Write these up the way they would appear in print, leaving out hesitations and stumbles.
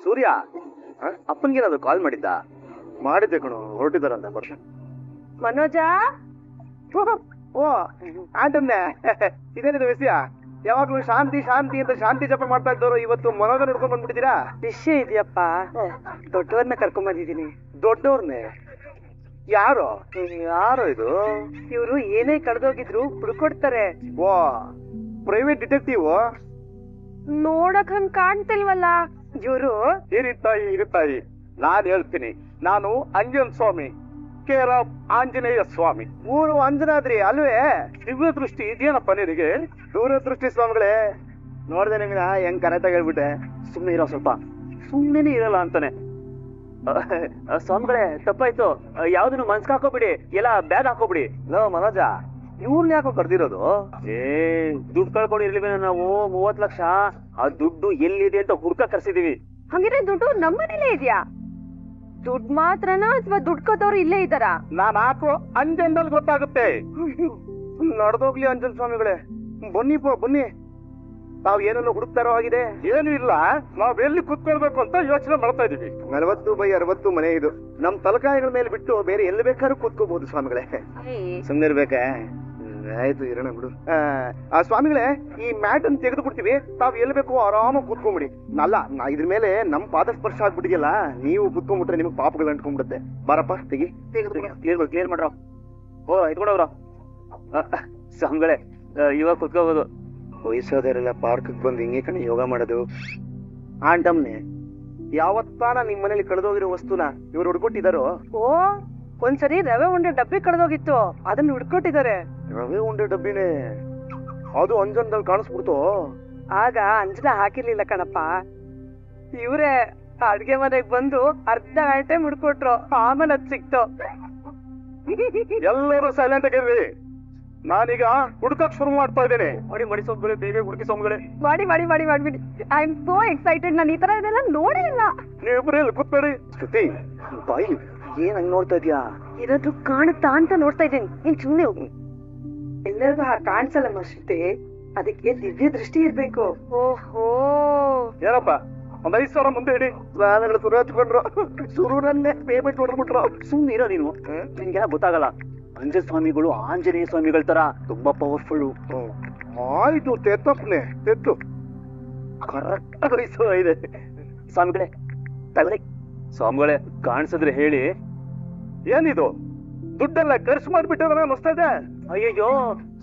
ಸೂರ್ಯ ಅಪ್ಪನ್ಗೇನಾದ್ರು ಕಾಲ್ ಮಾಡಿದ್ದ? ಮಾಡಿದ್ದೆ ಕಣು, ಹೊರಟಿದಾರಂತೆ ವರ್ಷ. ಮನೋಜ, ಓ ಆಂಟನ್ನೇ, ಇದೇನಿದೆ ವಿಷಯ? ಯಾವಾಗ್ಲೂ ಶಾಂತಿ ಶಾಂತಿ ಅಂತ ಶಾಂತಿ ಜಪ ಮಾಡ್ತಾ ಇದ್ದವರು ಇವತ್ತು ಮನೋಜ ಹಿಡ್ಕೊಂಡ್ ಬಂದ್ಬಿಟ್ಟಿದ್ದೀರಾ? ವಿಷಯ ಇದೆಯಪ್ಪ, ದೊಡ್ಡವ್ರನ್ನ ಕರ್ಕೊಂಡ್ ಬಂದಿದ್ದೀನಿ. ದೊಡ್ಡವ್ರನ್ನೇ? ಯಾರು ಯಾರು ಇದು? ಇವ್ರು ಏನೇ ಕಳೆದೋಗಿದ್ರು ಹುಡ್ಕೊಡ್ತಾರೆ. ಓ, ಪ್ರೈವೇಟ್ ಡಿಟೆಕ್ಟಿವ್? ನೋಡಕ್ ಹಂಗ್ ಕಾಣ್ತಿಲ್ವಲ್ಲ ಇವ್ರು. ಇರುತ್ತಾಯಿ, ನಾನ್ ಹೇಳ್ತೀನಿ. ನಾನು ಅಂಜನ್ ಸ್ವಾಮಿ, ಕೇರ್ ಆಫ್ ಆಂಜನೇಯ ಸ್ವಾಮಿ. ಊರು ಅಂಜನಾದ್ರಿ ಅಲ್ವೇ? ದಿವ್ಯ ದೃಷ್ಟಿ ಇದೆಯೇನಪ್ಪ ನಿನಗೆ? ದೂರದೃಷ್ಟಿ ಸ್ವಾಮಿಗಳೇ. ನೋಡ್ದೆ ನಿಮ್ನ ಹೆಂಗ್ ಕರೆಕ್ಟಾಗಿ ಹೇಳ್ಬಿಟ್ಟೆ. ಸುಮ್ನೆ ಇರೋ, ಸ್ವಲ್ಪ ಸುಮ್ನೆ ಇರಲ್ಲ ಅಂತಾನೆ. ಸ್ವಾಮಿಗಳೇ ತಪ್ಪಾಯ್ತು, ಯಾವ್ದನ್ನು ಮನ್ಸ್ಗೆ ಹಾಕೋಬಿಡಿ, ಎಲ್ಲ ಬ್ಯಾಗ್ ಹಾಕೋಬಿಡಿ. ಲೋ ಮನೋಜ, ಇವ್ರನ್ನ ಯಾಕೋ ಕರ್ದಿರೋದು? ದುಡ್ಡು ಕಳ್ಕೊಂಡಿರ್ಲಿಲ್ಲ ನಾವು 30 ಲಕ್ಷ. ಆ ದುಡ್ಡು ಎಲ್ಲಿದೆ ಅಂತ ಹುಡ್ಕ ಕರ್ಸಿದೀವಿ. ಹಂಗಿದ್ರೆ ದುಡ್ಡು ನಮ್ಮನೇಲೇ ಇದೆಯಾ? ದುಡ್ಡು ಮಾತ್ರನಾ ಅಥವಾ ದುಡ್ಡು ಕದವ್ರು ಇಲ್ಲೇ ಇದ್ದಾರಾ? ನಾನ್ ಹಾಕೋ ಅಂಜನ್ದಲ್ಲಿ ಗೊತ್ತಾಗುತ್ತೆ. ನಡೆದೋಗ್ಲಿ ಅಂಜನ್ ಸ್ವಾಮಿಗಳೇ, ಬನ್ನಿಪ್ಪ ಬನ್ನಿ. ತಾವ್ ಏನನ್ನು ಹುಡುಕ್ತಾರೋ ಆಗಿದೆ? ಏನು ಇಲ್ಲ, ನಾವ್ ಎಲ್ಲಿ ಕುತ್ಕೊಳ್ಬೇಕು ಅಂತ ಯೋಚನೆ ಮಾಡ್ತಾ ಇದೀವಿ. 40/60 ಮನೆ ಇದು. ನಮ್ ತಲಕಾಯಿಗಳ ಮೇಲೆ ಬಿಟ್ಟು ಬೇರೆ ಎಲ್ಲಿ ಬೇಕಾದ್ರೂ ಕೂತ್ಕೋಬಹುದು ಸ್ವಾಮಿಗಳೇ. ಸುಮ್ನೆ ಇರ್ಬೇಕ? ಆಯ್ತು, ಇರೋಣ ಬಿಡು. ಆ ಸ್ವಾಮಿಗಳೇ, ಈ ಮ್ಯಾಟ್ ಅನ್ನು ತೆಗೆದು ಬಿಡ್ತೀವಿ, ತಾವ್ ಎಲ್ಲಿ ಬೇಕೋ ಆರಾಮಾಗಿ ಕೂತ್ಕೊಂಡ್ಬಿಡಿ. ಅಲ್ಲ, ಇದ್ರ ಮೇಲೆ ನಮ್ ಪಾದ ಸ್ಪರ್ಶ ಆಗ್ಬಿಟ್ಟಿದೆಯಲ್ಲ, ನೀವು ಕುತ್ಕೊಂಡ್ಬಿಟ್ರೆ ನಿಮ್ಗೆ ಪಾಪಗಳು ಅಂಟ್ಕೊಂಡ್ಬಿಡುತ್ತೆ. ಬಾರಪ್ಪ ತೆಗಿ. ಕ್ಲಿಯರ್ ಮಾಡ್ರ. ಓ ಇಟ್ಕೊಂಡವ್ರ ಸ್ವಾಮಿಗಳೇ, ಇವಾಗ ಕುತ್ಕೋಬಹುದು. ವಯಸ್ಸಾದವರೆಲ್ಲ ಪಾರ್ಕ್ ಬಂದು ಹಿಂಗೆ ಕಣೆ ಯೋಗ ಮಾಡೋದು. ಆಂಟಮ್ನೆ, ಯಾವತ್ತಾನ ನಿಮ್ ಮನೇಲಿ ಕಳೆದೋಗಿರೋ ವಸ್ತುನ ಇವ್ರು ಹುಡ್ಕೊಟ್ಟಿದಾರೋ? ಓ, ಒಂದ್ಸರಿ ರವೆ ಉಂಡೆ ಡಬ್ಬಿ ಕಳೆದೋಗಿತ್ತು, ಅದನ್ನ ಹುಡ್ಕೊಟ್ಟಿದ್ದಾರೆ. ರವೆ ಉಂಡೆ ಡಬ್ಬಿನೇ? ಅದು ಅಂಜನ್ದಲ್ಲಿ ಕಾಣಿಸ್ಬಿಡ್ತು. ಆಗ ಅಂಜನ ಹಾಕಿರ್ಲಿಲ್ಲ ಕಣಪ್ಪ. ಇವ್ರೆ ಅಡ್ಗೆ ಮನೆಗ್ ಬಂದು ಅರ್ಧ ಗಂಟೆ ಮುಡ್ಕೊಟ್ರು, ಆಮೇಲೆ ಅದ್ ಸಿಕ್ತು. ಎಲ್ಲರೂ ಸೈಲೆಂಟ್ ಆಗಿರ್ರಿ, ನಾನೀಗ ಹುಡ್ಕಕ್ ಶುರು ಮಾಡ್ತಾ ಇದ್ದೇನೆ. ಮಾಡಿ ಸ್ವಾಮಿಗಳೇ, ಬೇಗ ಹುಡುಕಿ ಸ್ವಾಮಿಗಳೇ. ಮಾಡಿಬಿಡಿ. I am so excited. ನಾನು ಈ ತರ ಇದೆಲ್ಲ ನೋಡೇ ಇಲ್ಲ. ನೀವಿಬ್ರು ಇಲ್ಲಿ ಕೂತ್ಬೇಡಿ. ಶ್ರುತಿ, ಬಾಯಿ ಏನ್ ಹಂಗ್ ನೋಡ್ತಾ ಇದ್ಯಾ? ಇರೋದು ಕಾಣುತ್ತಾ ಅಂತ ನೋಡ್ತಾ ಇದ್ದೀನಿ. ನೀನ್ ಸುಮ್ನೆ ಹೋಗು. ಎಲ್ಲರಿಗೂ ಕಾಣಿಸಲ್ಲ ಶ್ರುತಿ, ಅದಕ್ಕೆ ದಿವ್ಯ ದೃಷ್ಟಿ ಇರ್ಬೇಕು. ಓಹೋ, ಏನಪ್ಪ, ಒಂದ್ 5,000 ಮುಂದೆ ಇಡಿ. ಸ್ನಾನಗಳು ಶುರು ಹಚ್ಕೊಂಡ್ರು, ಶುರುನನ್ನೇ ಪೇಮೆಂಟ್ ಹೊಡೆದ್ಬಿಟ್ರು. ಸುಮ್ನೆ ಇರೋ ನೀನು, ನಿನ್ಗೆಲ್ಲ ಗೊತ್ತಾಗಲ್ಲ. ಅಂಜನ್ ಸ್ವಾಮಿಗಳು ಆಂಜನೇಯ ಸ್ವಾಮಿಗಳ ತರ ತುಂಬಾ ಪವರ್ಫುಲ್. ಆಯ್ತು, ತೆತ್ತಪ್ಪನೆ ತೆತ್ತು. ಕರೆಕ್ಟ್ ಇದೆ ಸ್ವಾಮಿಗಳೇ. ತಗೊಳ್ಳಿ ಸ್ವಾಮಿಗಳೇ, ಕಾಣಿಸಿದ್ರೆ ಹೇಳಿ. ಏನಿದು, ದುಡ್ಡೆಲ್ಲ ಖರ್ಚು ಮಾಡ್ಬಿಟ್ಟಿದ್ರೆ ಅನ್ನಿಸ್ತಾ ಇದೆ. ಅಯ್ಯಯ್ಯೋ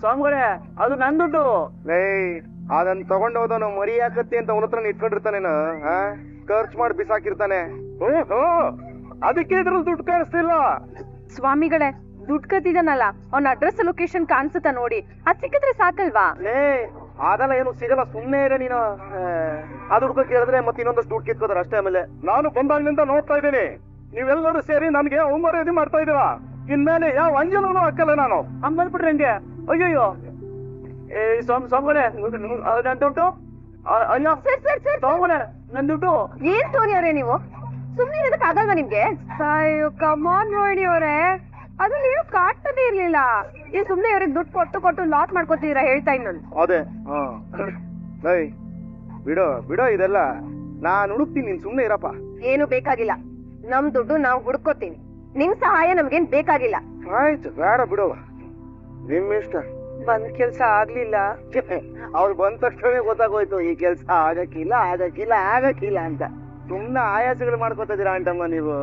ಸ್ವಾಮಿಗಳೇ, ಅದು ನನ್ ದುಡ್ಡು. ಅದನ್ನ ತಗೊಂಡೋದನು ಮರಿ ಹಾಕತ್ತೆ ಅಂತ ಅವನ ಹತ್ರ ಇಟ್ಕೊಂಡಿರ್ತಾನೇನು? ಖರ್ಚು ಮಾಡಿ ಬಿಸಾಕಿರ್ತಾನೆ. ಓಹೋ, ಅದಕ್ಕೆ ಇದ್ರಲ್ಲಿ ದುಡ್ಡು ಕಾಣಿಸ್ತಿಲ್ಲ. ಸ್ವಾಮಿಗಳೇ, ದುಡ್ಡು ಕದ್ದಿದ್ದಾನಲ್ಲ, ಅವ್ನ ಅಡ್ರೆಸ್ ಲೊಕೇಶನ್ ಕಾಣಿಸುತ್ತಾ ನೋಡಿ, ಅದ್ ಸಿಕ್ಕಿದ್ರೆ ಸಾಕಲ್ವಾ? ಅದೆಲ್ಲ ಏನು ಸಿಗಲ್ಲ, ಸುಮ್ನೆ ಇದೆ ನೀನು. ಅದು ಹುಡ್ಕೋ ಕೇಳಿದ್ರೆ ಮತ್ತೆ ಇನ್ನೊಂದಷ್ಟು ದುಡ್ಡು ಕಿತ್ಕೋತಾರೆ ಅಷ್ಟೇ. ಆಮೇಲೆ ನಾನು ಬಂದಾಗ್ಲಿಂದ ನೋಡ್ತಾ ಇದ್ದೀನಿ, ನೀವೆಲ್ಲರೂ ಸೇರಿ ನನ್ಗೆ ಅವಮರ್ಯಾದೆ ಮಾಡ್ತಾ ಇದೀರಾ. ಇನ್ಮೇಲೆ ಯಾವ ಅಂಜನೂ ಹಾಕಲ್ಲ ನಾನು. ಹಂಗ್ ಬಂದ್ಬಿಟ್ರೆ ಹೆಂಗೆ? ಅಯ್ಯಯ್ಯೋ, ಸ್ವಾಮಿಗಳೇ, ನನ್ ದುಡ್ಡು. ಅಯ್ಯೋ ಸ್ವಾಮಿಗಳೇ, ನನ್ ದುಡ್ಡು. ಏನ್ ಟೋನಿ ಅವರೇ ನೀವು? ಸುಮ್ನೆ ಇರೋದಕ್ ಆಗಲ್ವಾ ನಿಮ್ಗೆ? ಅಯ್ಯೋ ಕಮಾನ್ ರೋಹಿಣಿ ಅವರೇ, ಅದು ನೀವು ಕಾಟ್ತದೇ ಇರ್ಲಿಲ್ಲ. ಈ ಸುಮ್ನೆ ಇವ್ರಿಗೆ ದುಡ್ಡು ಕೊಟ್ಟು ಲಾಸ್ ಮಾಡ್ಕೋತೀರಾ ಹೇಳ್ತಾ ಇನ್ನೊಂದು. ಅದೇ ಬಿಡೋ ಇದೆಲ್ಲ, ನಾನ್ ಹುಡುಕ್ತೀನಿ, ನೀನ್ ಸುಮ್ನೆ ಇರಪ್ಪ. ಏನು ಬೇಕಾಗಿಲ್ಲ, ನಮ್ ದುಡ್ಡು ನಾವು ಹುಡ್ಕೋತೀವಿ. ನಿಮ್ ಸಹಾಯ ನಮ್ಗೇನ್ ಬೇಕಾಗಿಲ್ಲ. ಆಯ್ತು, ಬೇಡ ಬಿಡವ, ನಿಮ್ ಇಷ್ಟ. ಬಂದ್ ಕೆಲ್ಸ ಆಗ್ಲಿಲ್ಲ. ಅವ್ರು ಬಂದ ತಕ್ಷಣ ಗೊತ್ತಾಗೋಯ್ತು ಈ ಕೆಲ್ಸ ಆಗಕ್ಕಿಲ್ಲ ಅಂತ. ಸುಮ್ನೆ ಆಯಾಸಗಳು ಮಾಡ್ಕೋತಾ ಇದೀರಾ ಅಂಟಮ್ಮ ನೀವು.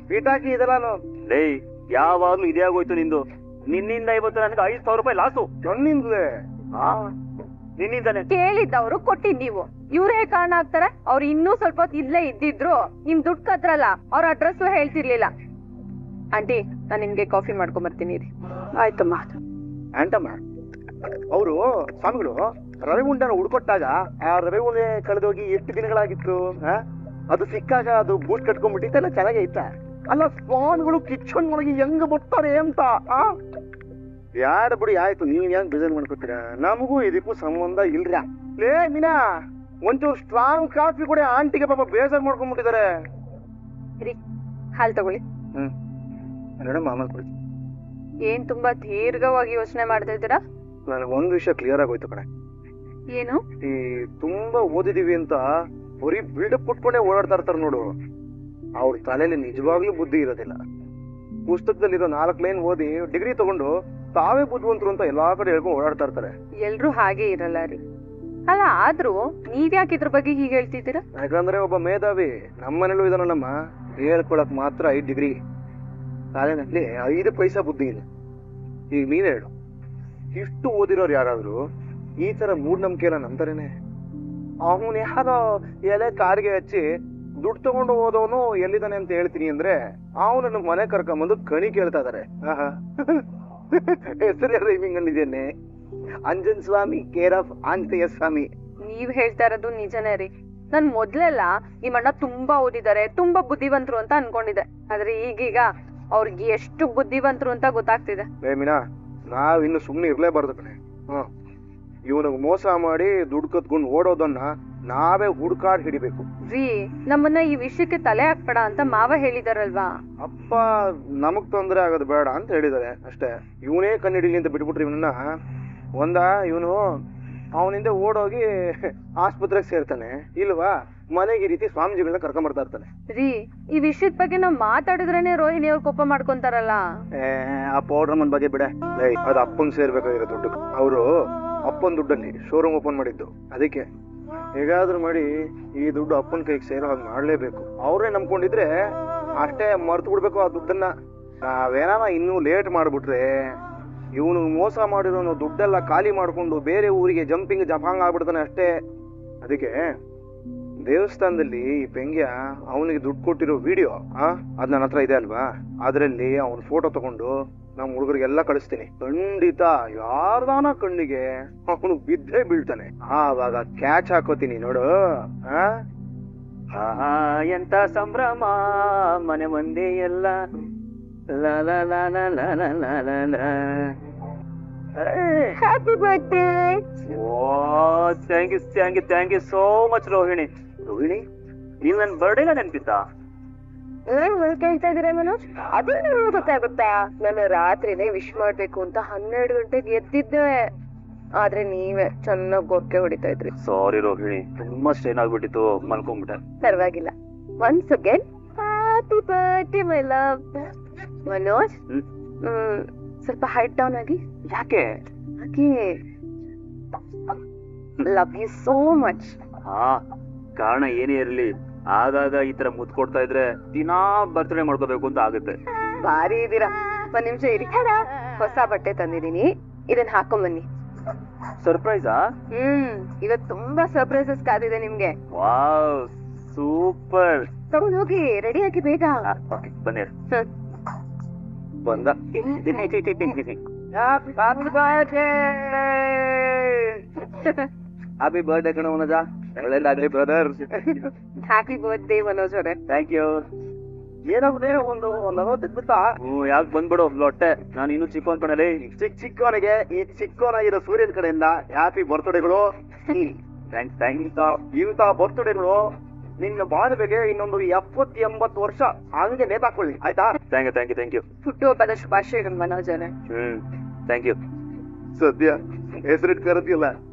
ಪೀಟಾಕಿ ಇದೆಲ್ಲಾನು. ಲೇ, ಯಾವಾಗ್ಲೂ ಇದೇ ಆಗೋಯ್ತು ನಿಂದು. ನಿನ್ನಿಂದ ಇವತ್ತು ನನಗೆ 5,000 ರೂಪಾಯಿ ಲಾಸು. ನನ್ನಿಂದಲೇ? ನಿನ್ನಿಂದಾನೆ. ಕೇಳಿದ್ದವ್ರು ಕೊಟ್ಟಿದ್ ನೀವು, ಇವ್ರೇ ಕಾರಣ ಆಗ್ತಾರೆ. ಅವ್ರು ಇನ್ನೂ ಸ್ವಲ್ಪ ಹೊತ್ತು ಇಲ್ಲೇ ಇದ್ದಿದ್ರು ನಿಮ್ ದುಡ್ಡು ಕತ್ರಲ್ಲ, ಅವ್ರ ಅಡ್ರೆಸ್ ಹೇಳ್ತಿರ್ಲಿಲ್ಲ. ಆಂಟಿ, ನಾನ್ ನಿಮ್ಗೆ ಕಾಫಿ ಮಾಡ್ಕೊಂಡ್ ಬರ್ತೀನಿ ರೀ. ಆಯ್ತಮ್ಮ. ಆಂಟಮ್ಮ, ಅವರು ಸ್ವಾಮಿಗಳು ರವೆ ಉಂಡನ ಹುಡ್ಕೊಟ್ಟಾಗ ಆ ರವೆ ಉಂಡೆ ಕಳೆದೋಗಿ ಎಷ್ಟು ದಿನಗಳಾಗಿತ್ತು? ಅದು ಸಿಕ್ಕಾಗ ಅದು ಬೂಟ್ ಕಟ್ಕೊಂಡ್ಬಿಟ್ಟಿತ್ತಲ್ಲ, ಚೆನ್ನಾಗೇ ಇತ್ತ. ಅಲ್ಲ, ಸ್ವಾಮಿಗಳು ಕಿಚನ್ ಒಳಗೆ ಹೆಂಗ ಬರ್ತಾರೆ ಅಂತ. ಯಾರ ಬಿಡಿ, ಆಯ್ತು, ನೀವ್ ಹೆಂಗ್ ಬೇಜಾರ್ ಮಾಡ್ಕೊತೀರಾ? ನಮಗೂ ಇದಕ್ಕೂ ಸಂಬಂಧ ಇಲ್ರ. ಲೇ ಮೀನಾ, ಒಂಚೂರು ಸ್ಟ್ರಾಂಗ್ ಕಾಫಿ ಕೂಡ. ಆಂಟಿಗೆ ಪಾಪ ಬೇಜಾರ್ ಮಾಡ್ಕೊಂಡ್ಬಿಟ್ಟಿದ್ದಾರೆ. ಹಾಲ್ ತಗೊಳ್ಳಿ. ಮೇಡಮ್, ಆಮೇಲೆ ಕೊಡಿ. ಏನ್ ತುಂಬಾ ದೀರ್ಘವಾಗಿ ಯೋಚನೆ ಮಾಡ್ತಾ ಇದ್ದೀರಾ? ನನಗೆ ಒಂದು ವಿಷಯ ಕ್ಲಿಯರ್ ಆಗೋಯ್ತು ಕಣೆ. ಏನು? ಈ ತುಂಬಾ ಓದಿದೀವಿ ಅಂತ ಬರೀ ಬಿಲ್ಡಪ್ ಕೊಟ್ಕೊಂಡೇ ಓಡಾಡ್ತಾ ಇರ್ತಾರ ನೋಡು. ಅವ್ರ ತಲೆಯಲ್ಲಿ ನಿಜವಾಗ್ಲೂ ಬುದ್ಧಿ ಇರೋದಿಲ್ಲ. ಪುಸ್ತಕದಲ್ಲಿರೋ 4 ಲೈನ್ ಓದಿ ಡಿಗ್ರಿ ತಗೊಂಡು ತಾವೇ ಬುದ್ಧಿವಂತರು ಅಂತ ಎಲ್ಲಾ ಕಡೆ ಹೇಳ್ಕೊಂಡು ಓಡಾಡ್ತಾ ಇರ್ತಾರೆ. ಎಲ್ರು ಹಾಗೆ ಇರಲ್ಲ ರೀ. ಅಲ್ಲ ಆದ್ರೂ ನೀವ್ಯಾಕೆ ಇದ್ರ ಬಗ್ಗೆ ಹೀಗೆ ಹೇಳ್ತಿದ್ದೀರಾ? ಯಾಕಂದ್ರೆ ಒಬ್ಬ ಮೇಧಾವಿ ನಮ್ಮನೇಲೂ ಇದಾನಲ್ಲಮ್ಮ, ಹೇಳ್ಕೊಳಕ್ ಮಾತ್ರ 5 ಡಿಗ್ರಿ, ಕಾಲೇಜಲ್ಲಿ 5 ಪೈಸಾ ಬುದ್ಧಿ ಇಲ್ಲ. ಈಗ ನೀನ್ ಹೇಳು, ಇಷ್ಟು ಓದಿರೋರು ಯಾರಾದ್ರು ಈ ತರ ಮೂಢನಂಬಿಕೆ ಎಲ್ಲ ನಂಬ್ತಾರೇನೆ? ಅವನು ಯಾರೋ ಎಲೆ ಕಾರಿಗೆ ಹಚ್ಚಿ ದುಡ್ಡು ತಗೊಂಡು ಹೋದವನು ಎಲ್ಲಿದ್ದಾನೆ ಅಂತ ಹೇಳ್ತೀನಿ ಅಂದ್ರೆ ಅವನನ್ನು ಮನೆ ಕರ್ಕೊಂಬಂದು ಕಣಿ ಕೇಳ್ತಾ ಇದಾರೆ. ಹೆಸರೇ ರೈಮಿಂಗ್ ಅಲ್ಲಿದ್ದೇನೆ, ಅಂಜನ್ ಸ್ವಾಮಿ ಕೇರ್ ಆಫ್ ಆಂಜನೇಯ ಸ್ವಾಮಿ. ನೀವ್ ಹೇಳ್ತಾ ಇರೋದು ನಿಜನೇ ರೀ. ನಾನ್ ಮೊದ್ಲೆಲ್ಲ ನಿಮ್ ಅಣ್ಣ ತುಂಬಾ ಓದಿದ್ದಾರೆ, ತುಂಬಾ ಬುದ್ಧಿವಂತರು ಅಂತ ಅನ್ಕೊಂಡಿದ್ದೆ. ಆದ್ರೆ ಈಗೀಗ ಅವ್ರಿಗೆ ಎಷ್ಟು ಬುದ್ಧಿವಂತರು ಅಂತ ಗೊತ್ತಾಗ್ತಿದೆ. ಮೀನಾ, ನಾವ್ ಇನ್ನು ಸುಮ್ನೆ ಇರ್ಲೇಬಾರ್ದು ಕಣೆ. ಇವನಿಗೆ ಮೋಸ ಮಾಡಿ ದುಡ್ಡು ಕತ್ಕೊಂಡು ಓಡೋದನ್ನ ನಾವೇ ಹುಡ್ಕಾಡ್ ಹಿಡಿಬೇಕು. ರೀ, ನಮ್ಮನ್ನ ಈ ವಿಷಯಕ್ಕೆ ತಲೆ ಹಾಕ್ಬೇಡ ಅಂತ ಮಾವ ಹೇಳಿದಾರಲ್ವಾ? ಅಪ್ಪ ನಮಗ್ ತೊಂದರೆ ಆಗೋದು ಬೇಡ ಅಂತ ಹೇಳಿದಾರೆ ಅಷ್ಟೇ. ಇವನೇ ಕಣ್ಣಿಡಿಲಿ ಅಂತ ಬಿಟ್ಬಿಟ್ರಿ ಇವನನ್ನ, ಇವನು ಅವನಿಂದ ಓಡೋಗಿ ಆಸ್ಪತ್ರೆಗೆ ಸೇರ್ತಾನೆ, ಇಲ್ವಾ ಮನೆಗೆ ಈ ರೀತಿ ಸ್ವಾಮೀಜಿಗಳನ್ನ ಕರ್ಕೊಂಡ್ ಬರ್ತಾ ಇರ್ತಾನೆ. ರೀ, ಈ ವಿಷಯದ ಬಗ್ಗೆ ನಾವ್ ಮಾತಾಡಿದ್ರೇನೆ ರೋಹಿಣಿ ಅವ್ರು ಕೋಪ ಮಾಡ್ಕೊಂತಾರಲ್ಲ. ಆ ಪೌಡ್ರಮ್ಮನ್ ಬಗ್ಗೆ ಬಿಡ, ಅದು ಅಪ್ಪನ್ ಸೇರ್ಬೇಕಾಗಿರೋ ದುಡ್ಡು. ಅವರು ಅಪ್ಪನ್ ದುಡ್ಡಲ್ಲಿ ಶೋರೂಮ್ ಓಪನ್ ಮಾಡಿದ್ದು. ಅದಕ್ಕೆ ಹೇಗಾದ್ರೂ ಮಾಡಿ ಈ ದುಡ್ಡು ಅಪ್ಪನ ಕೈಗೆ ಸೇರೋ ಹಾಗೆ ಮಾಡ್ಲೇಬೇಕು. ಅವ್ರೇ ನಂಬ್ಕೊಂಡಿದ್ರೆ ಅಷ್ಟೇ ಮರ್ತು ಬಿಡ್ಬೇಕು ಆ ದುಡ್ಡನ್ನ. ನಾವೇನಾನ ಇನ್ನೂ ಲೇಟ್ ಮಾಡ್ಬಿಟ್ರೆ ಇವನು ಮೋಸ ಮಾಡಿರೋನು ದುಡ್ಡೆಲ್ಲ ಖಾಲಿ ಮಾಡ್ಕೊಂಡು ಬೇರೆ ಊರಿಗೆ ಜಪಾಂಗ್ ಆಗ್ಬಿಡ್ತಾನೆ ಅಷ್ಟೇ. ಅದಕ್ಕೆ ದೇವಸ್ಥಾನದಲ್ಲಿ ಈ ಪೆಂಗ್ಯ ಅವನಿಗೆ ದುಡ್ಡು ಕೊಟ್ಟಿರೋ ವಿಡಿಯೋ ಅದ್ ನನ್ನ ಹತ್ರ ಇದೆ ಅಲ್ವಾ, ಅದ್ರಲ್ಲಿ ಅವನ್ ಫೋಟೋ ತಗೊಂಡು ನಮ್ ಹುಡುಗರಿಗೆಲ್ಲ ಕಳಿಸ್ತೀನಿ. ಖಂಡಿತ ಯಾರ್ದಾನ ಕಣ್ಣಿಗೆ ಅವನು ಬಿದ್ದೇ ಬೀಳ್ತಾನೆ. ಆವಾಗ ಕ್ಯಾಚ್ ಹಾಕೋತೀನಿ ನೋಡು. ಎಂತ ಸಂಭ್ರಮ ಮನೆ ಮಂದಿ ಎಲ್ಲ. Happy birthday. Thank you so much Rohini. Rohini, ನೀವ್ ನನ್ ಬರ್ಡೇನ ನೆನ್ಪಿತ್ತಾ? ಕೇಳ್ತಾ ಇದೀರ ಮನೋಜ್? ಅದೇ ಗೊತ್ತಾಗುತ್ತಾ? ನಾನು ರಾತ್ರಿನೇ ವಿಶ್ ಮಾಡ್ಬೇಕು ಅಂತ 12 ಗಂಟೆಗೆ ಎದ್ದಿದ್ದೆ, ಆದ್ರೆ ನೀವೇ ಚೆನ್ನಾಗ್ ಗೊಕ್ಕೆ ಹೊಡಿತಾ ಇದ್ರಿ. ಸಾರಿ ರೋಹಿಣಿ, ತುಂಬಾ ಸ್ಟ್ರೈನ್ ಆಗ್ಬಿಟ್ಟಿತ್ತು, ಮಲ್ಕೊಂಡ್ಬಿಟ್ಟೆ. ಪರವಾಗಿಲ್ಲ. Once again happy birthday my love. Manoj, ಸ್ವಲ್ಪ ಹೈಟ್ ಡೌನ್ ಆಗಿ. ಯಾಕೆ? Love you so much. ಕಾರಣ ಏನೇ ಇರ್ಲಿ, ಆಗಾಗ ಈ ತರ ಮುತ್ತು ಕೊಡ್ತಾ ಇದ್ರೆ ದಿನಾ ಬರ್ತ್ಡೇ ಮಾಡ್ಕೋಬೇಕು ಅಂತ ಆಗುತ್ತೆ. ಬಾರಿ ಇದೀರಾ. ಒಂದ್ ನಿಮಿಷ ಇರಿ, ಹೊಸ ಬಟ್ಟೆ ತಂದಿದೀನಿ, ಇದನ್ನ ಹಾಕೊಂಡ್ ಬನ್ನಿ. ಸರ್ಪ್ರೈಸಾ? ಇವತ್ ತುಂಬಾ ಸರ್ಪ್ರೈಸಸ್ ಕಾದಿದೆ ನಿಮ್ಗೆ. Wow, super. ತಗೊಂಡ್ ಹೋಗಿ ರೆಡಿ ಆಗಿ ಬೇಗ. ಬನ್ನಿ. ಬಂದ. ಹ್ಯಾಪಿ ಬರ್ಡೇ ಕಣ ಮನೋಜ. ಒಳ್ಳೆದಾಗ್ಲಿ ಬ್ರದರ್. ಹ್ಯಾಪಿ ಬರ್ತ್ಡೇ ಮನೋಜ್ ಅವರೇ. Thank you. ಏನಾಗುತ್ತೆ ಒಂದು ತೆಗ್ಬಿಡ್ತಾ? ಯಾಕೆ ಬಂದ್ಬಿಡು ಲೊಟ್ಟೆ, ನಾನು ಇನ್ನೂ ಚಿಕ್ಕ ಅನ್ಕೊಂಡಲ್ಲಿ. ಚಿಕ್ಕವನಿಗೆ ಈ ಚಿಕ್ಕವನಾಗಿರೋ ಸೂರ್ಯನ ಕಡೆಯಿಂದ ಹ್ಯಾಪಿ ಬರ್ತ್ಡೇಗಳು. ಇಂಥ ಬರ್ತ್ಡೇಗಳು ನಿನ್ನ ಬಾಳ್ವೆಗೆ ಇನ್ನೊಂದು 70-80 ವರ್ಷ ಹಂಗೆ ನೇತಾಕೊಳ್ಳಿ, ಆಯ್ತಾ? Thank you. ಹುಟ್ಟುಹಬ್ಬದ ಶುಭಾಶಯಗಳು ಮನೋಜ್ ಅವರೇ. Thank you. ಸದ್ಯ ಹೆಸರಿಟ್ ಕರೆದಿಲ್ಲ,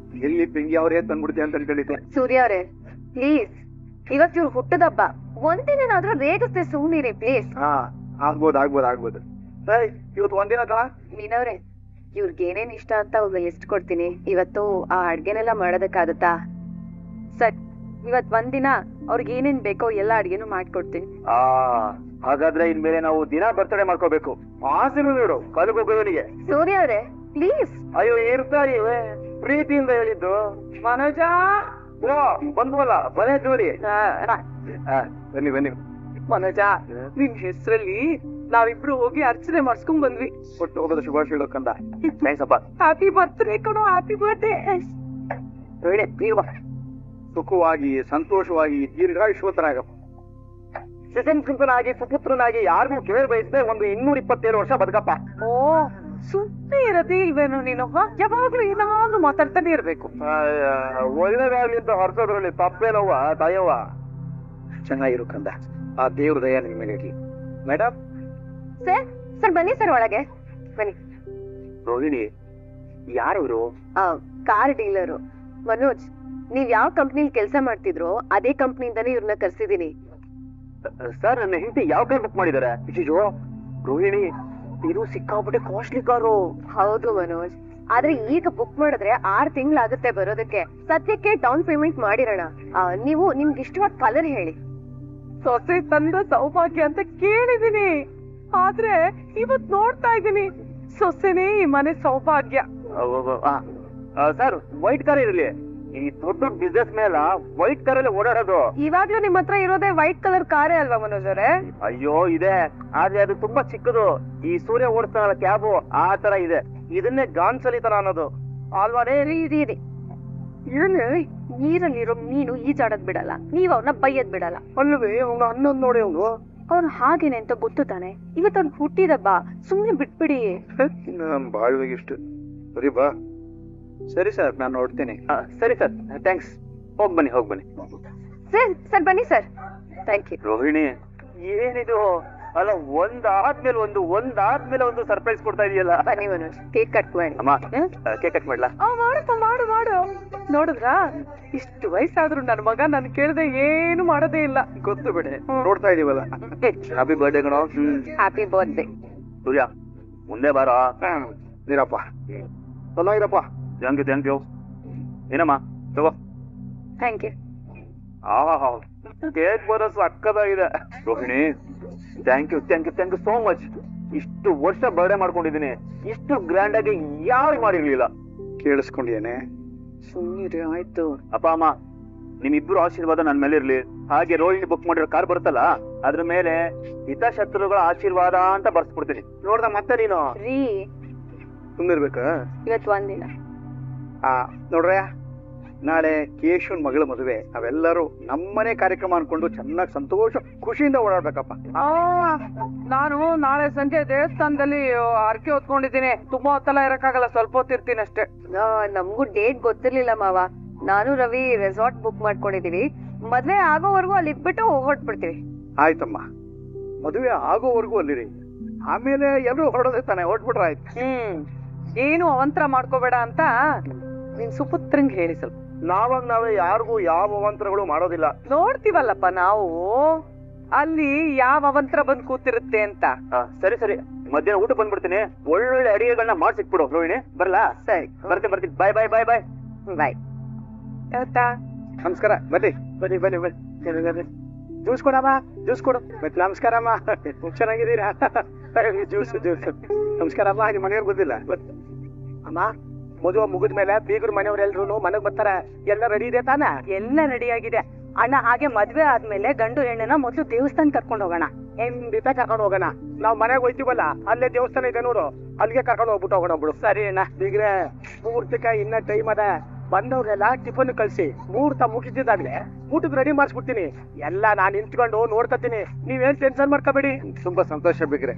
ಎಲ್ಲಿ ಪೆಂಗಿ ಅವರೇ ತಂದ್ಬಿಡ್ತೀಯ ಅಂತ ಅನ್ಕೊಂಡಿದ್ದೆ. ಸೂರ್ಯ ಅವರೇ, ಪ್ಲೀಸ್, ಇವತ್ತು ಇವ್ರು ಹುಟ್ಟದಬ್ಬ, ಒಂದಿನಾದ್ರೂ ರೇಗಿಸ್ತೆ ಸುಮ್ನಿರಿ ಪ್ಲೀಸ್. ಆಗ್ಬೋದು. ಇವತ್ತು ಒಂದಿನ ಕಣ. ಮೀನವ್ರೆ, ಇವ್ರಿಗೆ ಏನೇನ್ ಇಷ್ಟ ಅಂತ ಲಿಸ್ಟ್ ಕೊಡ್ತೀನಿ. ಇವತ್ತು ಆ ಅಡ್ಗೆನೆಲ್ಲ ಮಾಡೋದಕ್ಕಾಗತ್ತಾ? ಸರ್, ಇವತ್ ಒಂದಿನ ಅವ್ರಿಗೆ ಏನೇನ್ ಬೇಕೋ ಎಲ್ಲ ಅಡ್ಗೆನೂ ಮಾಡ್ಕೊಡ್ತೀನಿ. ಹಾಗಾದ್ರೆ ಇನ್ಮೇಲೆ ನಾವು ದಿನ ಬರ್ತಡೇ ಮಾಡ್ಕೋಬೇಕು. ಆಸೆ ನೋಡು ಕಲ್ಗೋಗೋವನಿಗೆ. ಸೂರ್ಯ ಅವರೇ, ಪ್ಲೀಸ್. ಅಯ್ಯೋ, ಇರ್ತಾರಿ ಪ್ರೀತಿಯಿಂದ ಹೇಳಿದ್ದು. ಮನೋಜ ಬಂದ್ವಲ್ಲ, ಬನ್ನಿ ಜೋರಿ. ಬನ್ನಿ. ಮನೋಜ, ನಿನ್ ಹೆಸರಲ್ಲಿ ನಾವಿಬ್ರು ಹೋಗಿ ಅರ್ಚನೆ ಮಾಡ್ಸ್ಕೊಂಡ್ ಬಂದ್ವಿ. ಕೊಟ್ಟು ಹೋಗೋದ ಶುಭಾಶಯಗಳು ಕಂದ. ಹ್ಯಾಪಿ ಬರ್ತ್ಡೇ ಕಣೋ, ಹ್ಯಾಪಿ ಬರ್ತ್ಡೇ. ಸುಖವಾಗಿ ಸಂತೋಷವಾಗಿ ದೀರ್ಘಾಯುಷ್ವತನಾಗಪ್ಪ. ಸುಸಂಸ್ಕೃತನಾಗಿ ಸುಪುತ್ರನಾಗಿ ಯಾರಿಗೂ ಕೇಳಿ ಬಯಸದೆ ಒಂದು 227 ವರ್ಷ ಬದುಕಪ್ಪ. ಓ, ಸುಮ್ಮನೆ ಇರದೇ ಇಲ್ವೇನು ನೀನು? ಯಾವಾಗ್ಲೂ ಏನಾದ್ರೂ ಮಾತಾಡ್ತಾನೆ ಇರ್ಬೇಕು. ಒಳ್ಳೆದಾಗ್ಲಿ ಅಂತ ಹೊರಸೋದ್ರಲ್ಲಿ ತಪ್ಪೇನವ್ವ ತಾಯವ್ವ. ಚೆನ್ನಾಗಿರು ಕಂದ, ಆ ದೇವ್ರ ದಯ ನಿಮ್ ಮೇಲೆ ಇರ್ಲಿ. ಮೇಡಮ್ ಸರ್ ಬನ್ನಿ ಸರ್, ಒಳಗೆ ಬನ್ನಿ. ರೋಹಿಣಿ, ಯಾರವರು? Car dealer. ಮನೋಜ್, ನೀವ್ ಯಾವ ಕಂಪ್ನಿಲಿ ಕೆಲಸ ಮಾಡ್ತಿದ್ರೋ ಅದೇ ಕಂಪ್ನಿಯಿಂದಾನೇ ಇವ್ರನ್ನ ಕರ್ಸಿದೀನಿ. ಸರ್ ನನ್ನ ಹೆಂಡತಿ ಯಾವ ಕಾರ್ ಬುಕ್ ಮಾಡಿದ್ದಾರೆ? ಅಯ್ಯೋ ರೋಹಿಣಿ, ಇದು ಸಿಕ್ಕಾಪಟ್ಟೆ ಕಾಸ್ಟ್ಲಿ ಕಾರು. ಹೌದು ಮನೋಜ್, ಆದ್ರೆ ಈಗ ಬುಕ್ ಮಾಡಿದ್ರೆ 6 ತಿಂಗಳಾಗುತ್ತೆ ಬರೋದಕ್ಕೆ. ಸದ್ಯಕ್ಕೆ ಡೌನ್ ಪೇಮೆಂಟ್ ಮಾಡಿರೋಣ. ನೀವು ನಿಮ್ಗೆ ಇಷ್ಟವಾದ ಕಲರ್ ಹೇಳಿ. ಸೊಸೆ ತಂದ ಸೌಭಾಗ್ಯ ಅಂತ ಕೇಳಿದೀನಿ, ಆದ್ರೆ ಇವತ್ ನೋಡ್ತಾ ಇದ್ದೀನಿ ಸೊಸೆನೇ ಈ ಮನೆ ಸೌಭಾಗ್ಯ. ಸರ್ ವೈಟ್ ಕಾರ್ ಇರಲಿ. ಈ ದೊಡ್ಡ ಬಿಸ್ನೆಸ್ ಮೇಲೆ ವೈಟ್ ಕಾರ್ ಅಲ್ಲಿ ಓಡಾಡೋದು. ಇವಾಗ್ಲೂ ನಿಮ್ ಹತ್ರ ಇರೋದೇ ವೈಟ್ ಕಲರ್ ಕಾರೇ ಅಲ್ವಾ ಮನೋಜ್ ಅವರೇ? ಅಯ್ಯೋ ಇದೆ, ಆದ್ರೆ ಅದು ತುಂಬಾ ಚಿಕ್ಕದು. ಈ ಸೂರ್ಯ ಓಡಿಸ್ತಾನಲ್ಲ ಕ್ಯಾಬು, ಆ ತರ ಇದೆ. ಇದನ್ನೇ ಗಾನ್ಸಲಿ ತರ ಅನ್ನೋದು ಅಲ್ವಾ? ರೀ ನೀರಲ್ಲಿರೋ ಮೀನು ಈಜಾಡದ್ ಬಿಡಲ್ಲ, ನೀವ್ ಅವ್ರನ್ನ ಬೈಯದ್ ಬಿಡಲ್ಲ ಅಲ್ವೇ? ಅವ್ನು ಅನ್ನೋದ್ ನೋಡಿ ಅವ್ನು ಹಾಗೇನೆ ಅಂತ ಗೊತ್ತು ತಾನೆ. ಇವತ್ತು ಅವ್ನು ಹುಟ್ಟಿದಬ್ಬ, ಸುಮ್ನೆ ಬಿಟ್ಬಿಡಿ. ನಮ್ ಬಾಳ್ವೆಗೆ ಇಷ್ಟು. ಸರಿ ಬಾ. ಸರಿ ಸರ್, ನಾನು ನೋಡ್ತೇನೆ. ಸರಿ ಸರ್, ಥ್ಯಾಂಕ್ಸ್. ಹೋಗ್ ಬನ್ನಿ. ಸರ್ ಬನ್ನಿ ಸರ್. Thank you. ರೋಹಿಣಿ, ಏನಿದು? ಅಲ್ಲ, ಒಂದಾದ್ಮೇಲೆ ಒಂದು ಸರ್ಪ್ರೈಸ್ ಕೊಡ್ತಾ ಇದೆಯಲ್ಲ. ಬನ್ನಿ ಮನೋಜ್, ಕೇಕ್ ಕಟ್ ಮಾಡಿ. ಅಮ್ಮ, ಕೇಕ್ ಕಟ್ ಮಾಡ್ಲಾ? ಮಾಡು. ನೋಡಿದ್ರಾ, ಇಷ್ಟು ವಯಸ್ಸಾದ್ರು ನನ್ ಮಗ ನನ್ ಕೇಳ್ದೆ ಏನು ಮಾಡೋದೇ ಇಲ್ಲ. ಗೊತ್ತು ಬಿಡಿ, ನೋಡ್ತಾ ಇದೀವಲ್ಲ. ಹ್ಯಾಪಿ ಬರ್ಡೇ ಕಣೋ. Happy birthday. ಸೂರ್ಯ, ಮುಂದೆ ಬಾರೋ. ನೀರಪ್ಪ ಚೆನ್ನಾಗಿರಪ್ಪ. Thank you. ಏನಮ್ಮ ತಗೋ. Thank you. ಕೇಕ್ ಬರೋದು ಅಕ್ಕದಾಗಿದೆ. Rohini, thank you so much. ಇಷ್ಟು ವರ್ಷ ಬರ್ಡೇ ಮಾಡ್ಕೊಂಡಿದ್ದೀನಿ, ಇಷ್ಟು ಗ್ರ್ಯಾಂಡ್ ಆಗಿ ಯಾರು ಮಾಡಿರ್ಲಿಲ್ಲ. ಕೇಳಿಸ್ಕೊಂಡಿಯೇನೆ? ಸುಮ್ಮನೆ ಆಯ್ತು. ಅಪ್ಪ ಅಮ್ಮ, ನಿಮ್ಮಿಬ್ರು ಆಶೀರ್ವಾದ ನನ್ ಮೇಲೆ ಇರ್ಲಿ. ಹಾಗೆ ರೋಹಿಣಿ ಬುಕ್ ಮಾಡಿರೋ ಕಾರ್ ಬರುತ್ತಲ್ಲ, ಅದ್ರ ಮೇಲೆ ಹಿತಶತ್ರುಗಳ ಆಶೀರ್ವಾದ ಅಂತ ಬರ್ಸ್ಬಿಡ್ತೀನಿ. ನೋಡ್ದ ಮತ್ತೆ ನೀನು ರೀ, ಸುಮ್ಮನಿರ್ಬೇಕ? ಇವತ್ತು ಒಂದಿನ ನೋಡ್ರಯ್ಯ, ನಾಳೆ ಕೇಶವನ್ ಮಗಳ ಮದುವೆ. ಅವೆಲ್ಲರೂ ನಮ್ಮನೆ ಕಾರ್ಯಕ್ರಮ ಅನ್ಕೊಂಡು ಚೆನ್ನಾಗಿ ಸಂತೋಷ ಖುಷಿಯಿಂದ ಓಡಾಡ್ಬೇಕಪ್ಪ. ನಾನು ನಾಳೆ ಸಂಜೆ ದೇವಸ್ಥಾನದಲ್ಲಿ ಹರಕೆ ಹೊತ್ಕೊಂಡಿದ್ದೀನಿ. ತುಂಬಾ ಹೊತ್ತಲ್ಲ ಇರಕ್ಕಾಗಲ್ಲ, ಸ್ವಲ್ಪ ಹೊತ್ತಿರ್ತೀನಿ ಅಷ್ಟೇ. ನಮಗೂ ಡೇಟ್ ಗೊತ್ತಿರ್ಲಿಲ್ಲ ಮಾವ. ನಾನು ರವಿ ರೆಸಾರ್ಟ್ ಬುಕ್ ಮಾಡ್ಕೊಂಡಿದೀವಿ. ಮದ್ವೆ ಆಗೋವರೆಗೂ ಅಲ್ಲಿ ಇದ್ಬಿಟ್ಟು ಹೊರಟ್ಬಿಡ್ತೀವಿ. ಆಯ್ತಮ್ಮ, ಮದುವೆ ಆಗೋವರೆಗೂ ಅಲ್ಲಿರಿ. ಆಮೇಲೆ ಎಲ್ಲರೂ ಹೊರಡೋದೇ ತಾನೆ, ಹೊರಟ್ಬಿಟ್ರೆ ಆಯ್ತು. ಏನು ಅವಂತರ ಮಾಡ್ಕೋಬೇಡ ಅಂತ ನಿನ್ ಸುಪುತ್ರಂಗ್ ಹೇಳಿ ಸ್ವಲ್ಪ. ನಾವೇ ಯಾರಿಗೂ ಯಾವ ಅವಂತರಗಳು ಮಾಡೋದಿಲ್ಲ. ನೋಡ್ತೀವಲ್ಲಪ್ಪ ನಾವು ಅಲ್ಲಿ ಯಾವ ಅವಂತರ ಬಂದ್ ಕೂತಿರುತ್ತೆ ಅಂತ. ಸರಿ, ಮಧ್ಯಾಹ್ನ ಊಟ ಬಂದ್ಬಿಡ್ತೀನಿ. ಒಳ್ಳೊಳ್ಳೆ ಅಡಿಗೆಗಳನ್ನ ಮಾಡ್ಸಿಕ್ಬಿಡು ರೋಹಿಣಿ. ಬರ್ಲಾ? ಸರಿ, ಬರ್ತೀನಿ. ಬಾಯ್. ಆಯ್ತಾ? ನಮಸ್ಕಾರ. ಬನ್ನಿ. ಜ್ಯೂಸ್ ಕೊಡು. ಮತ್ತೆ ನಮಸ್ಕಾರಮ್ಮ, ಚೆನ್ನಾಗಿದ್ದೀರಾ? ಜ್ಯೂಸ್. ನಮಸ್ಕಾರಮ್ಮ. ನಿಮ್ಮ ಮನೆಯವ್ರು ಬಂದಿಲ್ಲ ಅಮ್ಮ? ಮದುವೆ ಮುಗಿದ್ಮೇಲೆ ಬೀಗರು ಮನೆಯವ್ರೆಲ್ರು ಮನೆಗ್ ಬರ್ತಾರೆ. ಎಲ್ಲ ರೆಡಿ ಇದೆ ತಾನ? ಎಲ್ಲ ರೆಡಿ ಆಗಿದೆ ಅಣ್ಣ. ಹಾಗೆ ಮದ್ವೆ ಆದ್ಮೇಲೆ ಗಂಡು ಹೆಣ್ಣನ ಮೊದ್ಲು ದೇವಸ್ಥಾನ ಕರ್ಕೊಂಡು ಹೋಗೋಣ. ಖಂಡಿತ ಕರ್ಕೊಂಡು ಹೋಗೋಣ. ನಾವ್ ಮನೆಗೆ ಹೋಯ್ತೀವಲ್ಲ, ಅಲ್ಲೇ ದೇವಸ್ಥಾನ ಇದೆ ನೋಡು, ಅಲ್ಲಿಗೆ ಕರ್ಕೊಂಡು ಹೋಗ್ಬಿಟ್ಟು ಹೋಗೋಣ ಬಿಡು. ಸರಿ ಅಣ್ಣ. ಬೀಗ್ರೆ, ಮುಹೂರ್ತಕ್ಕೆ ಇನ್ನ ಟೈಮ್ ಅದ. ಬಂದವ್ರೆಲ್ಲ ಟಿಫನ್ ಕಳ್ಸಿ ಮುಹೂರ್ತ ಮುಗಿಸಿದಾಗ್ಲೆ ಊಟಕ್ಕೆ ರೆಡಿ ಮಾಡಿಸ್ಬಿಡ್ತೀನಿ. ಎಲ್ಲ ನಾನ್ ನಿಂತ್ಕೊಂಡು ನೋಡ್ಕೊತೀನಿ, ನೀವೇನ್ ಟೆನ್ಷನ್ ಮಾಡ್ಕೋಬೇಡಿ. ತುಂಬಾ ಸಂತೋಷ ಬಿಗ್ರೆ.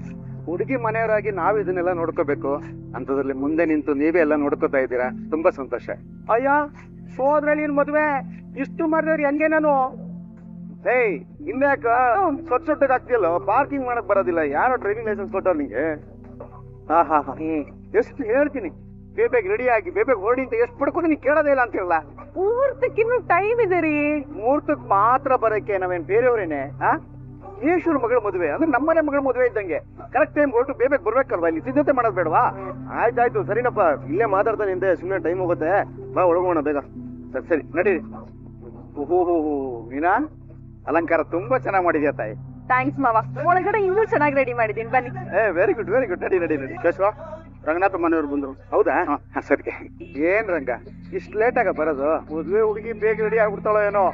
ಹುಡುಗಿ ಮನೆಯವರಾಗಿ ನಾವ್ ಇದನ್ನೆಲ್ಲ ನೋಡ್ಕೋಬೇಕು ಅಂತದ್ರಲ್ಲಿ ಮುಂದೆ ನಿಂತು ನೀವೇ ಎಲ್ಲ ನೋಡ್ಕೋತಾ ಇದ್ದೀರಾ. ತುಂಬಾ ಸಂತೋಷ. ಅಯ್ಯ ಸೋದ್ರೆ ನೀನ್ ಮದ್ವೆ ಇಷ್ಟು ಮಾಡಿದ್ರೆ ಹೆಂಗೆ ನಾನು? ಹಿಂದ್ಯಾಕ ಸೊಟ್ಟಕ್ಕೆ ಆಗ್ತಿಲ್ಲ? ಪಾರ್ಕಿಂಗ್ ಮಾಡಕ್ ಬರೋದಿಲ್ಲ. ಯಾರೋ ಡ್ರೈವಿಂಗ್ ಲೈಸೆನ್ಸ್ ಕೊಟ್ಟವ್ರು ನಿಂಗೆ? ಎಷ್ಟು ಹೇಳ್ತೀನಿ, ಬೇಗ ರೆಡಿ ಆಗಿ ಬೇಗ ಹೊರಡಿ ಅಂತ ಎಷ್ಟು ಪಡ್ಕೊಂಡು ನೀನ್ ಕೇಳೋದೇ ಇಲ್ಲ ಅಂತ ಹೇಳಲ್ಲ. ಮುಹೂರ್ತಕ್ಕಿನ್ನೂ ಟೈಮ್ ಇದೆ ರೀ. ಮುಹೂರ್ತಕ್ ಮಾತ್ರ ಬರಕ್ಕೆ ನಾವೇನ್ ಬೇರೆಯವ್ರೇನೆ? ಯೇಶೂರ್ ಮಗಳ ಮದುವೆ ಅಂದ್ರೆ ನಮ್ಮನೆ ಮಗಳ ಮದುವೆ ಇದ್ದಂಗೆ. ಕರೆಕ್ಟ್ ಟೈಮ್ ಹೊರಟು ಬೇಗ ಬರ್ಬೇಕಲ್ವಾ? ಇಲ್ಲಿ ಸಿದ್ಧತೆ ಮಾಡೋದ್ ಬೇಡವಾ? ಆಯ್ತಾಯ್ತು, ಸರಿನಪ್ಪ. ಇಲ್ಲೇ ಮಾತಾಡ್ತಾ ನಿಂದೆ, ಸುಮ್ಮನೆ ಟೈಮ್ ಹೋಗುತ್ತೆ. ಬಾ ಒಳಗೋಣ ಬೇಗ. ಸರಿ ನಡೀರಿ. ಮೀನಾ, ಅಲಂಕಾರ ತುಂಬಾ ಚೆನ್ನಾಗಿ ಮಾಡಿದ್ಯಾ ತಾಯಿ. ಥ್ಯಾಂಕ್ಸ್ ಮಾವ. ಒಳಗಡೆ ಇನ್ನೂ ಚೆನ್ನಾಗಿ ರೆಡಿ ಮಾಡಿದೀನಿ, ಬನ್ನಿ. Very good. ನಡಿ. ಕೇಶವ, ರಂಗನಾಥ ಮನೆಯವ್ರು ಬಂದ್ರು. ಹೌದಾ? ಸರಿ. ಏನ್ ರಂಗ ಇಷ್ಟು ಲೇಟ್ ಆಗ ಬರೋದು? ಮದುವೆ ಹುಡುಗಿ ಬೇಗ ರೆಡಿ ಆಗ್ಬಿಡ್ತಾಳೋ ಏನೋ.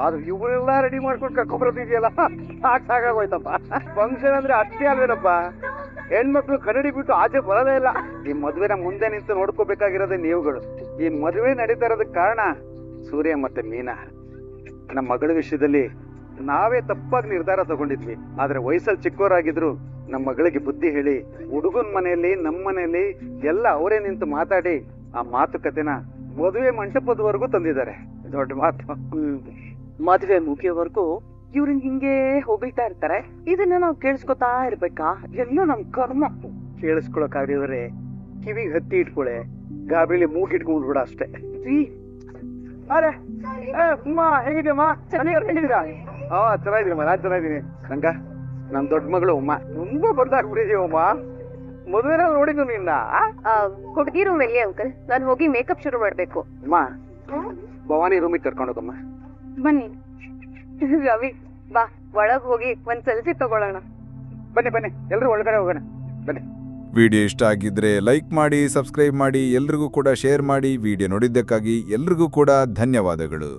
ಆದ್ರೆ ಇವರೆಲ್ಲ ರೆಡಿ ಮಾಡ್ಕೊಂಡು ಕರ್ಕೊಂಡ್ಬರೋದಿದೆಯಲ್ಲ, ಸಾಕಾಗೋಯ್ತಪ್ಪ. ಫಂಕ್ಷನ್ ಅಂದ್ರೆ ಅಷ್ಟೇ ಅಲ್ವೇನಪ್ಪ? ಹೆಣ್ಮಕ್ಳು ಕನ್ನಡಿ ಬಿಟ್ಟು ಆಚೆ ಬರೋದೇ ಇಲ್ಲ. ಈ ಮದುವೆನ ಮುಂದೆ ನಿಂತು ನೋಡ್ಕೋಬೇಕಾಗಿರೋದೇ ನೀವುಗಳು. ಈ ಮದುವೆ ನಡೀತಾ ಇರೋದಕ್ಕೆ ಕಾರಣ ಸೂರ್ಯ ಮತ್ತೆ ಮೀನಾ. ನಮ್ಮ ಮಗಳ ವಿಷಯದಲ್ಲಿ ನಾವೇ ತಪ್ಪಾಗಿ ನಿರ್ಧಾರ ತಗೊಂಡಿದ್ವಿ. ಆದ್ರೆ ವಯಸ್ಸಲ್ಲಿ ಚಿಕ್ಕವರಾಗಿದ್ರು ನಮ್ಮ ಮಗಳಿಗೆ ಬುದ್ಧಿ ಹೇಳಿ ಹುಡುಗನ ಮನೆಯಲ್ಲಿ ನಮ್ಮ ಮನೆಯಲ್ಲಿ ಎಲ್ಲ ಅವರೇ ನಿಂತು ಮಾತಾಡಿ ಆ ಮಾತುಕತೆನ ಮದುವೆ ಮಂಟಪದವರೆಗೂ ತಂದಿದ್ದಾರೆ. ದೊಡ್ಡ ಮಾತು. ಮದ್ವೆ ಮುಗಿಯೋವರೆಗೂ ಇವ್ರನ್ ಹಿಂಗೆ ಹೋಗ್ತಾ ಇರ್ತಾರೆ. ಇದನ್ನ ನಾವು ಕೇಳಿಸ್ಕೊತಾ ಇರ್ಬೇಕಾ? ಎಲ್ಲೋ ನಮ್ ಕರ್ಮ. ಕೇಳಿಸ್ಕೊಳಕಾಗಿದ್ರೆ ಕಿವಿಗೆ ಹತ್ತಿ ಇಟ್ಕೊಳೆ, ಗಾಬರಿಲಿ ಮೂಗಿಟ್ಕೊಂಡ್ಬಿಡ ಅಷ್ಟೇ. ಅರೆ ಉಮ್ಮ ಹೇಗಿದ್ಯಮ್ಮ ಹೇಗಿದ್ದೀರಾ? ಚೆನ್ನಾಗಿದ್ದೀರಮ್ಮ, ನಾನ್ ಚೆನ್ನಾಗಿದ್ದೀನಿ. ರಂಗ, ನಮ್ ದೊಡ್ಡ ಮಗಳು ಉಮ್ಮ ತುಂಬಾ ಬದಲಾಗ್ಬಿಟ್ಟಿದೀವಮ್ಮ. ಮದುವೆನ ನೋಡಿದ್ದು ನಿನ್ನ. ಹುಡುಗಿ ರೂಮ್ ಎಲ್ಲಿ ಅಂಕಲ್? ನಾನು ಹೋಗಿ ಮೇಕಪ್ ಶುರು ಮಾಡ್ಬೇಕು. ಅಮ್ಮ, ಭವಾನಿ ರೂಮಿಗೆ ಕರ್ಕೊಂಡೋಗಮ್ಮ. ಬನ್ನಿ ರವಿ, ಬಾ ಒಳಗ್ ಹೋಗಿ ಒಂದ್ ಸೆಲ್ಫಿ ತಗೊಳ್ಳೋಣ. ಬನ್ನಿ ಬನ್ನಿ, ಎಲ್ರು ಒಳಗಡೆ ಹೋಗೋಣ ಬನ್ನಿ. ವಿಡಿಯೋ ಇಷ್ಟ ಆಗಿದ್ರೆ ಲೈಕ್ ಮಾಡಿ, ಸಬ್ಸ್ಕ್ರೈಬ್ ಮಾಡಿ, ಎಲ್ರಿಗೂ ಕೂಡ ಶೇರ್ ಮಾಡಿ. ವಿಡಿಯೋ ನೋಡಿದ್ದಕ್ಕಾಗಿ ಎಲ್ರಿಗೂ ಕೂಡ ಧನ್ಯವಾದಗಳು.